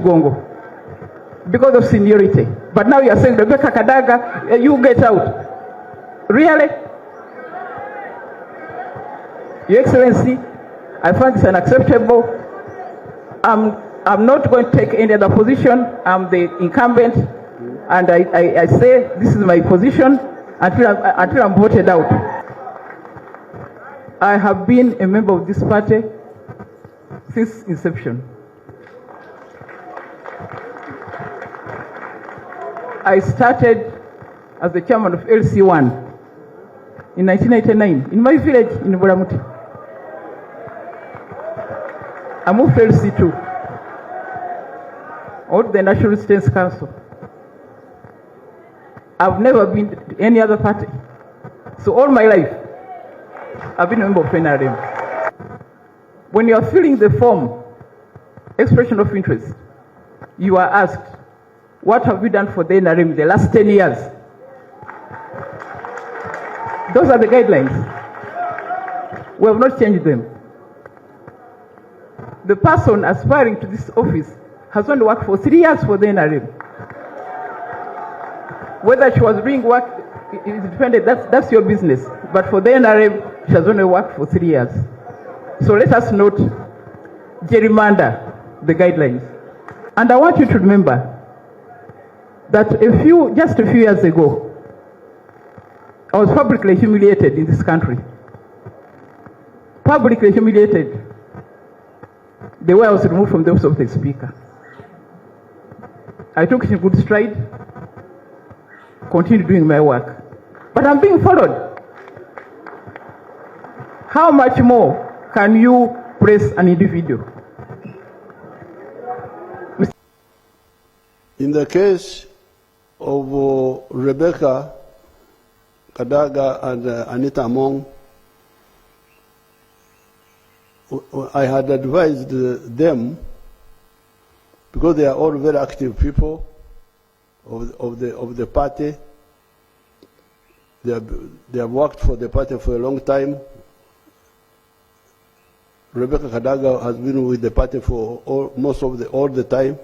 Gongo because of seniority. But now you are saying, Rebecca Kadaga, you get out. Really? Your Excellency, I find this unacceptable. I'm not going to take any other position. I'm the incumbent, and I say this is my position until I'm voted out. I have been a member of this party since inception. I started as the chairman of LC1 in 1999 in my village in Bulamuti. I moved to LC2, or the National Resistance Council. I've never been to any other party. So all my life, I've been a member of NRM. When you are filling the form, expression of interest, you are asked, what have you done for the NRM the last 10 years? Those are the guidelines. We have not changed them. The person aspiring to this office has only worked for 3 years for the NRM. Whether she was doing work independent, that's your business. But for the NRM, she has only worked for 3 years. So let us not gerrymander the guidelines. And I want you to remember that just a few years ago, I was publicly humiliated in this country. Publicly humiliated the way I was removed from the office of the Speaker. I took it in good stride, continued doing my work. But I'm being followed. How much more can you press an individual? In the case of Rebecca Kadaga and Anita Among, I had advised them, because they are all very active people of the party. They have worked for the party for a long time. Rebecca Kadaga has been with the party for all the time.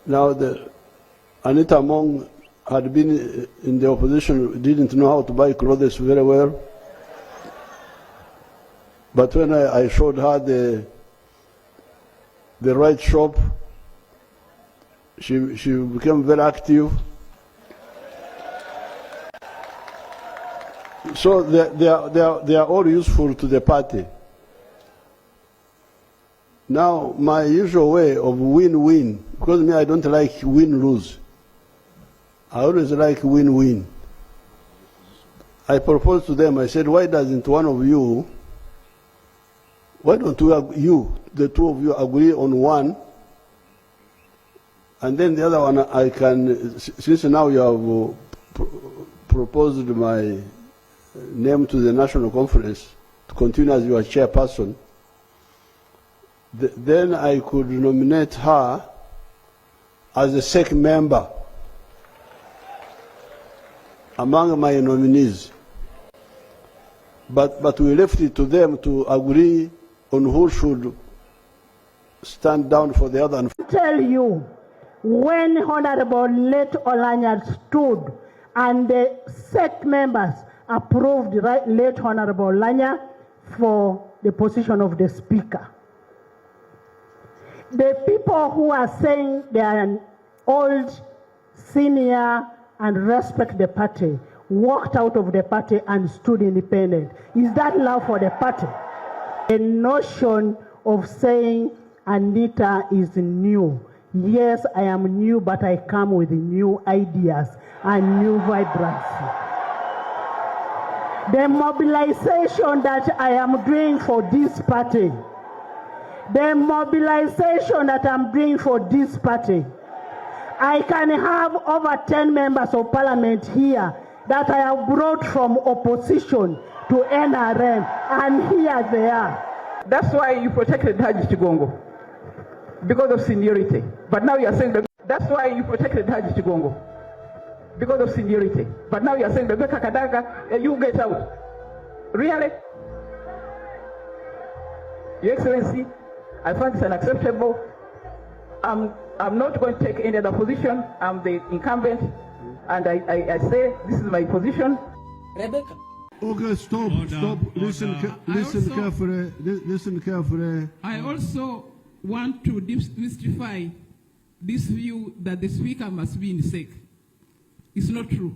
Now, Anita Among had been in the opposition, didn't know how to buy clothes very well. But when I showed her the right shop, she became very active. So they are all useful to the party. Now, my usual way of win-win, because me, I don't like win-lose. I always like win-win. I proposed to them, I said, why doesn't one of you, why don't the two of you agree on one, and then the other one I can, since now you have proposed my name to the National Conference to continue as your chairperson, then I could nominate her as a second member among my nominees. But we left it to them to agree on who should stand down for the other. I tell you, when Honorable Late Olanya stood and the SEC members approved Late Honorable Olanya for the position of the Speaker, the people who are saying they are old, senior, and respect the party walked out of the party and stood independent. Is that love for the party? The notion of saying Anita is new. Yes, I am new, but I come with new ideas and new vibrancy. The mobilization that I am doing for this party, I can have over 10 members of parliament here that I have brought from opposition to NRM, and here they are. That's why you protected Haji Chigongo, because of seniority. But now you are saying that's why you protected Haji Chigongo, because of seniority. But now you are saying, Rebecca Kadaga, you get out. Really? Your Excellency, I find this unacceptable. I'm not going to take any other position. I'm the incumbent, and I say this is my position. Rebecca. Okay, stop. Listen carefully. I also want to demystify this view that the Speaker must be in sec. It's not true.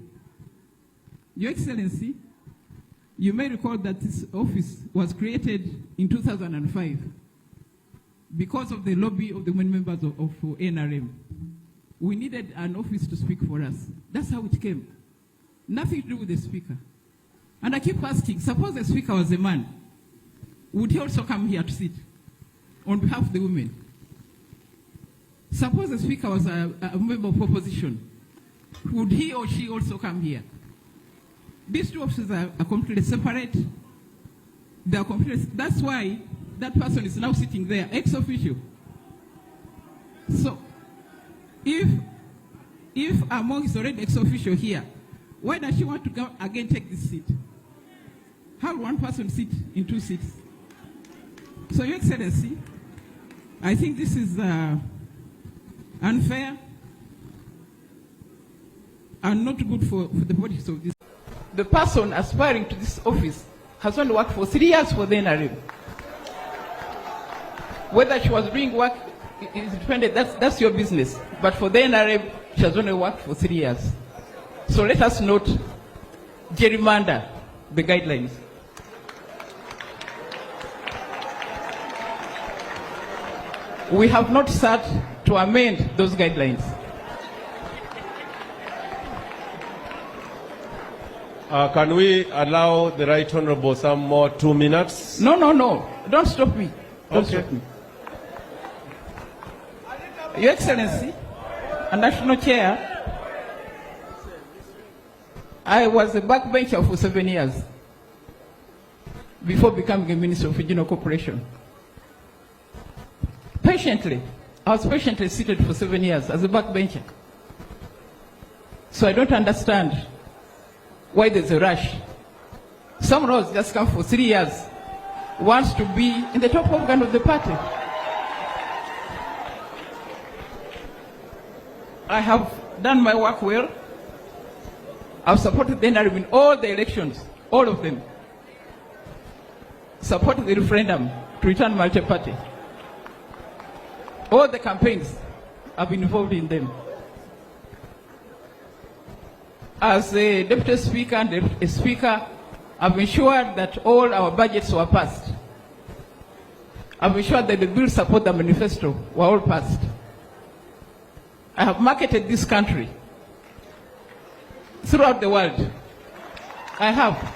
Your Excellency, you may recall that this office was created in 2005 because of the lobby of the members of NRM. We needed an office to speak for us. That's how it came. Nothing to do with the Speaker. And I keep asking, suppose the Speaker was a man, would he also come here to sit on behalf of the women? Suppose the Speaker was a member of opposition, would he or she also come here? These two offices are completely separate. They are completely, that's why that person is now sitting there, ex officio. So, if Among is already ex officio here, why does she want to go again take this seat? How will one person sit in two seats? So, Your Excellency, I think this is unfair and not good for the politics of this. The person aspiring to this office has only worked for 3 years for the NRM. Whether she was doing work is dependent, that's your business. But for the NRM, she has only worked for 3 years. So let us not gerrymander the guidelines. We have not sat to amend those guidelines. Can we allow the Right Honourable some more 2 minutes? No. Don't stop me. Don't stop me. Your Excellency, a National Chair, I was a backbencher for 7 years before becoming a Minister of Regional Corporation. I was patiently seated for 7 years as a backbencher. So I don't understand why there's a rush. Someone who has just come for 3 years wants to be in the top organ of the party. I have done my work well. I've supported the NRM in all the elections, all of them. Supported the referendum to return multi-party. All the campaigns, I've been involved in them. As a Deputy Speaker and a Speaker, I've ensured that all our budgets were passed. I've ensured that the bills support the manifesto were all passed. I have marketed this country throughout the world. I have.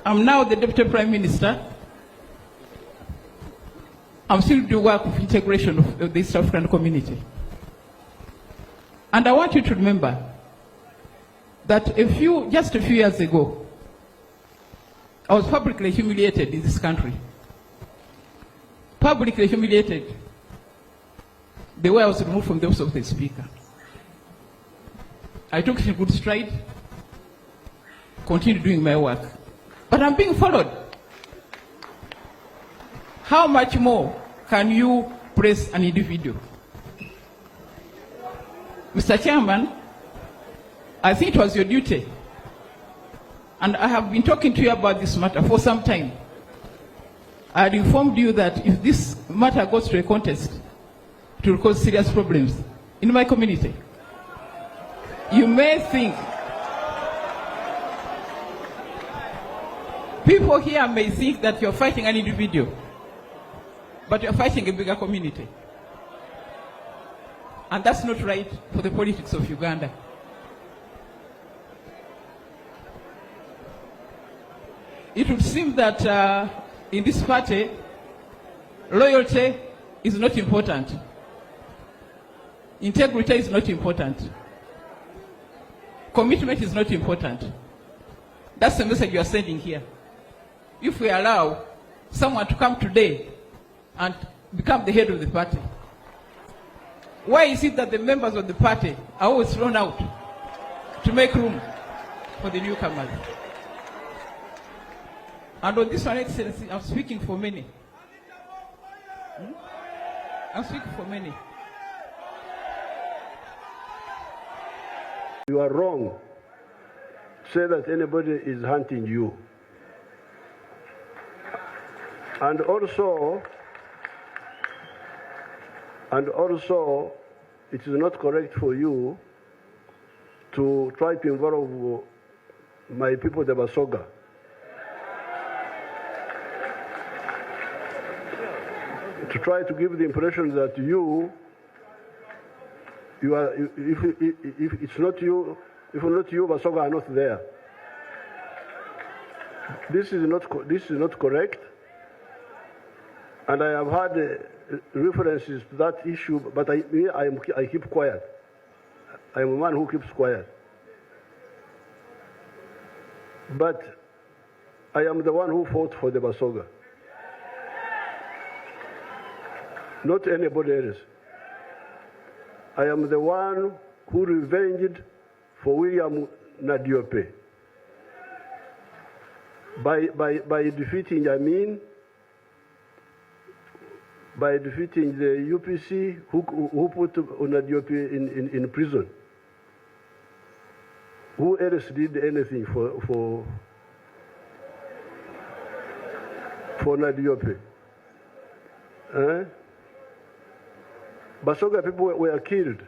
I'm now the Deputy Prime Minister. I'm still doing work of integration of the East African community. And I want you to remember that just a few years ago, I was publicly humiliated in this country. Publicly humiliated the way I was removed from the office of the Speaker. I took it in good stride, continued doing my work. But I'm being followed. How much more can you press an individual? Mr. Chairman, I think it was your duty, and I have been talking to you about this matter for some time. I had informed you that if this matter goes to a contest, it will cause serious problems in my community. You may think, people here may think that you're fighting an individual, but you're fighting a bigger community. And that's not right for the politics of Uganda. It would seem that in this party, loyalty is not important. Integrity is not important. Commitment is not important. That's the message you are sending here. If we allow someone to come today and become the head of the party, why is it that the members of the party are always thrown out to make room for the newcomers. And on this one, Excellency, I'm speaking for many. I'm speaking for many. You are wrong. Say that anybody is hunting you. And also, it is not correct for you to try to involve my people, the Basoga. To try to give the impression that you are, if it's not you, if not you, Basoga are not there. This is not correct. And I have had references to that issue, but I keep quiet. I am a man who keeps quiet. But I am the one who fought for the Basoga. Not anybody else. I am the one who revenged for William Nadiope by defeating Amin, by defeating the UPC who put Nadiope in prison. Who else did anything for Nadiope? Basoga people were killed.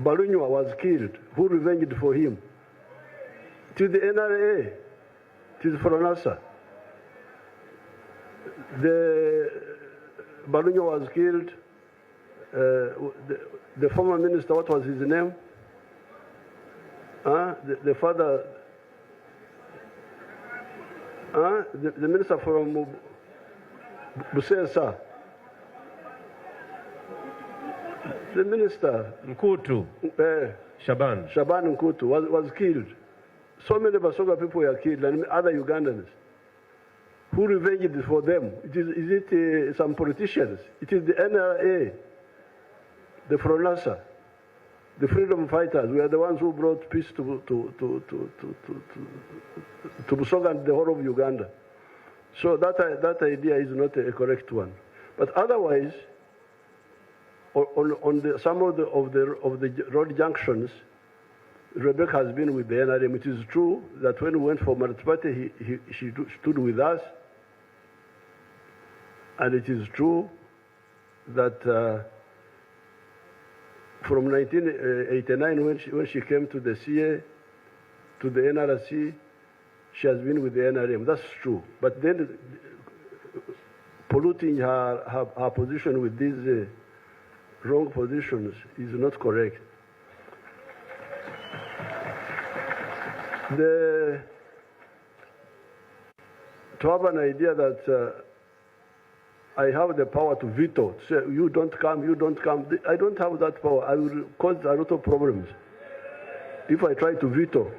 Balunywa was killed. Who revenged for him? It is the NRA. It is Fronasa. The Balunywa was killed. The former minister, what was his name? The father, the minister from Busesa. The minister, Nkutu, Shaban Nkutu, was killed. So many Basoga people were killed, and other Ugandans. Who revenged for them? Is it some politicians? It is the NRA, the Fronasa, the freedom fighters. We are the ones who brought peace to Busoga and the whole of Uganda. So that idea is not a correct one. But otherwise, on some of the road junctions, Rebecca has been with the NRM. It is true that when we went for Maratipate, she stood with us. And it is true that from 1989, when she came to the Siye, to the NRC, she has been with the NRM. That's true. But then polluting her position with these wrong positions is not correct. To have an idea that I have the power to veto, say, you don't come, I don't have that power. I will cause a lot of problems if I try to veto.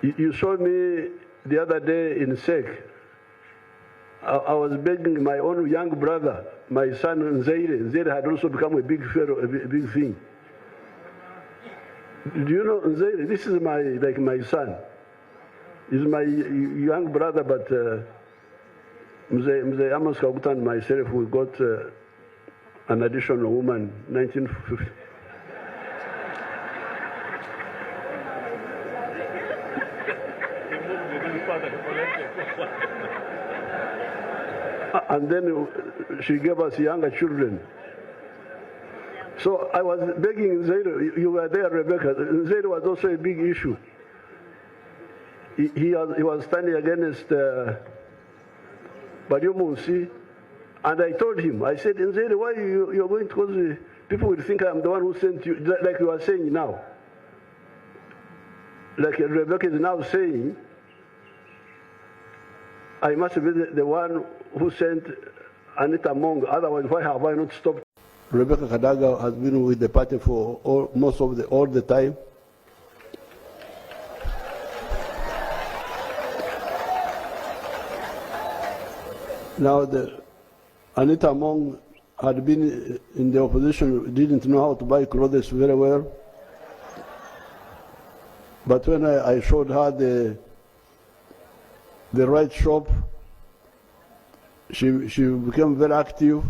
You saw me the other day in SEC. I was begging my own young brother, my son Nzeire. Nzeire had also become a big thing. Do you know Nzeire? This is my son. He's my young brother, but Mzee Amos Kaguta and myself, we got an additional woman, 1950. And then she gave us younger children. So I was begging Nzeire, you were there, Rebecca. Nzeire was also a big issue. He was standing against Bariomunsi, and I told him, I said, Nzeire, why you're going to cause people will think I'm the one who sent you, like you are saying now. Like Rebecca is now saying, I must be the one who sent Anita Mong, otherwise why have I not stopped? Rebecca Kadaga has been with the party for all the time. Now, Anita Mong had been in the opposition, didn't know how to buy clothes very well. But when I showed her the right shop, she became very active.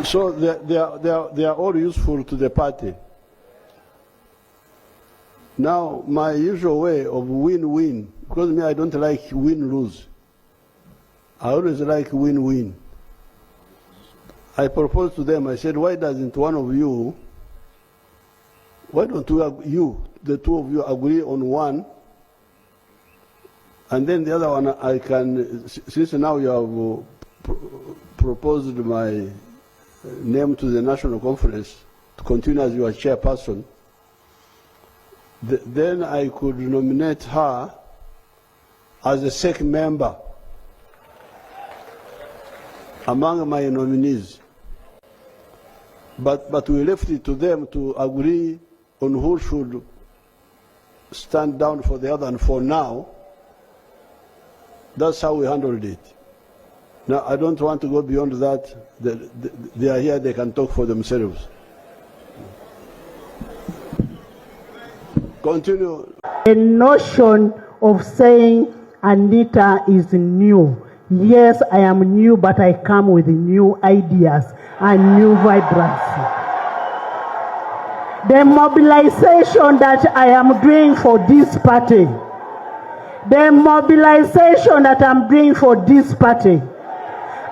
So they are all useful to the party. Now, my usual way of win-win, because me, I don't like win-lose. I always like win-win. I proposed to them, I said, why doesn't one of you, why don't the two of you agree on one, and then the other one I can, since now you have proposed my name to the National Conference to continue as your chairperson, then I could nominate her as a second member among my nominees. But we left it to them to agree on who should stand down for the other, and for now, that's how we handled it. Now, I don't want to go beyond that. They are here, they can talk for themselves. Continue. The notion of saying Anita is new. Yes, I am new, but I come with new ideas and new vibrancy. The mobilization that I am doing for this party,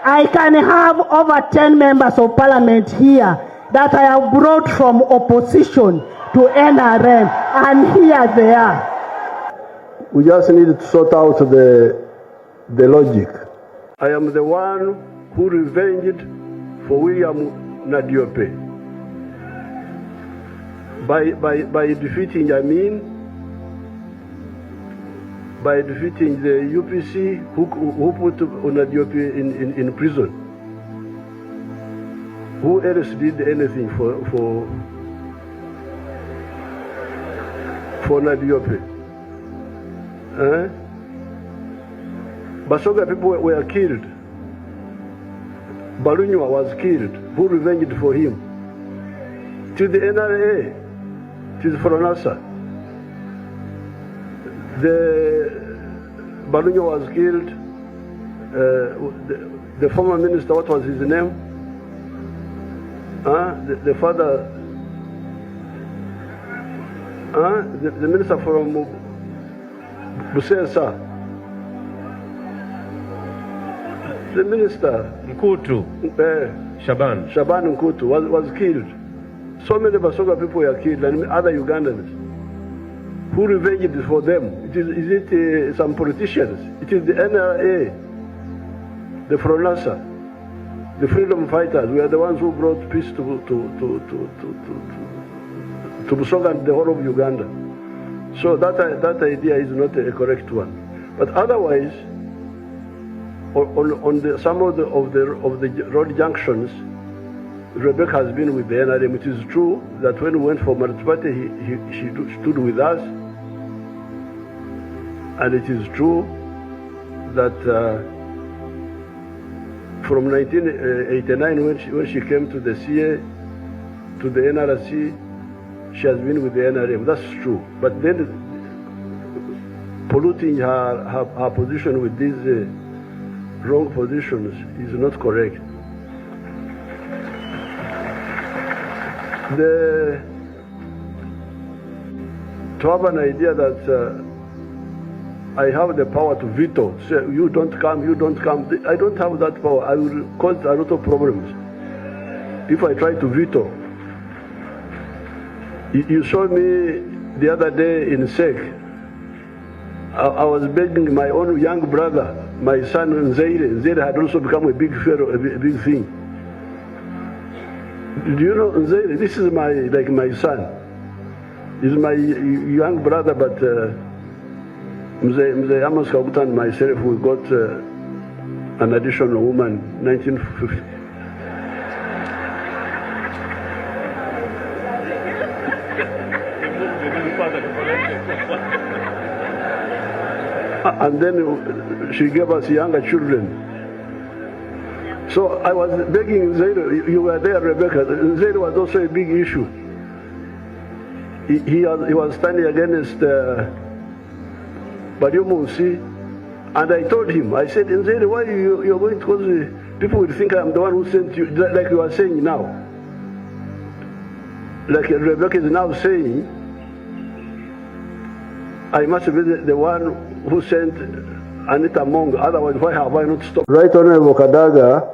I can have over 10 members of parliament here that I have brought from opposition to NRM, and here they are. We just need to sort out the logic. I am the one who revenged for William Nadiope by defeating Amin, by defeating the UPC who put Nadiope in prison. Who else did anything for Nadiope? Basoga people were killed. Balunywa was killed. Who revenged for him? To the NRA, to the Foronasa. Balunywa was killed. The former minister, what was his name? The father, the minister from Busesa. The minister Nkutu, Shaban Nkutu was killed. So many Basoga people were killed, and other Ugandans. Who revenged for them? Is it some politicians? It is the NRA, the Fronasa, the freedom fighters. We are the ones who brought peace to Busoga and the whole of Uganda. So that idea is not a correct one. But otherwise, on some of the road junctions, Rebecca has been with the NRM. It is true that when we went for Maratipate, she stood with us. And it is true that from 1989, when she came to the Siye, to the NRC, she has been with the NRM. That's true. But then polluting her position with these wrong positions is not correct. To have an idea that I have the power to veto, say you don't come, I don't have that power. I will cause a lot of problems if I try to veto. You saw me the other day in SEC. I was begging my own young brother, my son Nzeire. Nzeire had also become a big thing. Do you know Nzeire? This is my son. He's my young brother, but Mzee Amos Kabuta and myself, we got an additional woman, 1950. And then she gave us younger children. So I was begging Zaire, you were there, Rebecca. Zaire was also a big issue. he was standing against Badiumusi, and I told him, I said, Nzeri, why you're going, because people will think I'm the one who sent you, like you are saying now. Like Rebecca is now saying, I must be the one who sent Anita Mong, otherwise why have I not stopped? Right Honorable Kadaga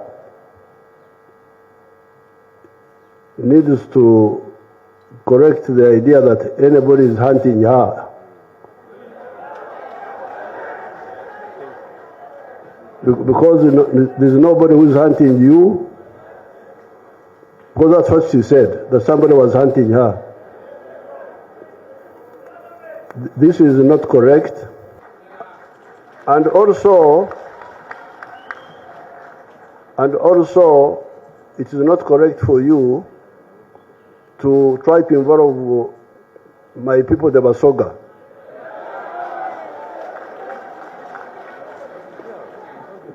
needs to correct the idea that anybody is hunting her. Because there's nobody who's hunting you. Because that's what she said, that somebody was hunting her. This is not correct. And also, it is not correct for you to try to involve my people, the Basoga.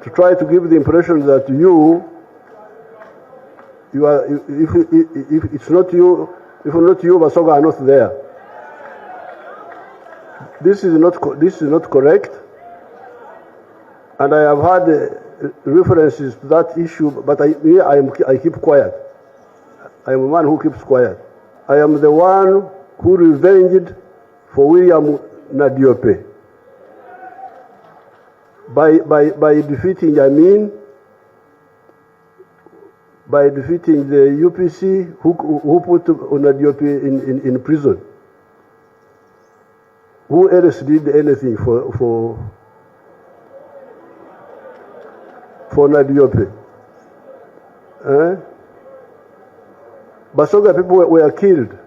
To try to give the impression that you are, if it's not you, if not you, Basoga are not there. This is not correct. And I have had references to that issue, but I keep quiet. I am a man who keeps quiet. I am the one who revenged for William Nadiope by defeating Yamin, by defeating the UPC who put Nadiope in prison. Who else did anything for Nadiope? Basoga people were killed.